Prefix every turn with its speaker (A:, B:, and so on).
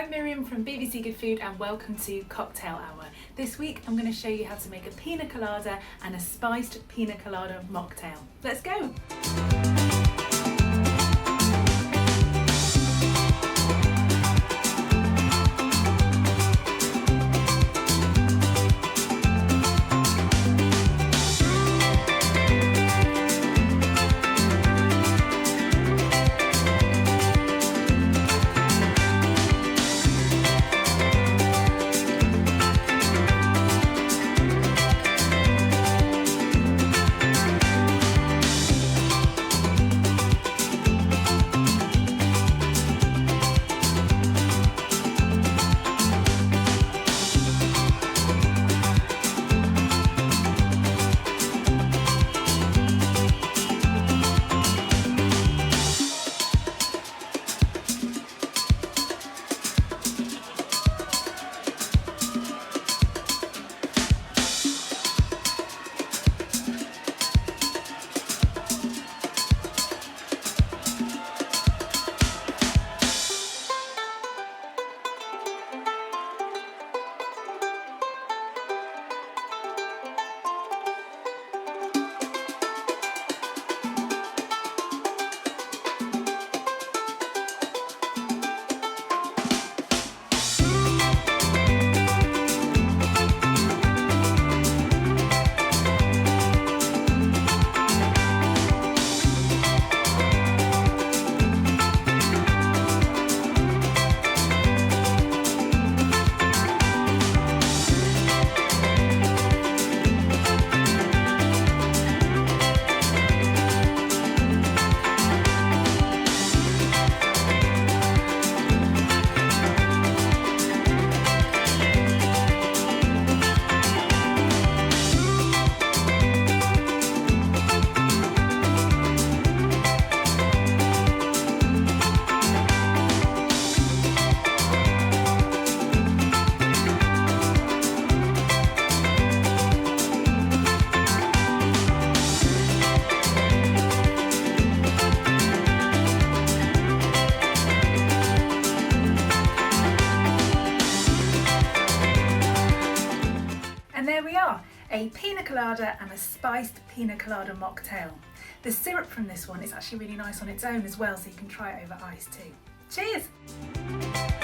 A: I'm Miriam from BBC Good Food and welcome to Cocktail Hour. This week I'm going to show you how to make a pina colada and a spiced pina colada mocktail. Let's go! And there we are, a pina colada and a spiced pina colada mocktail. The syrup from this one is actually really nice on its own as well, so you can try it over ice too. Cheers!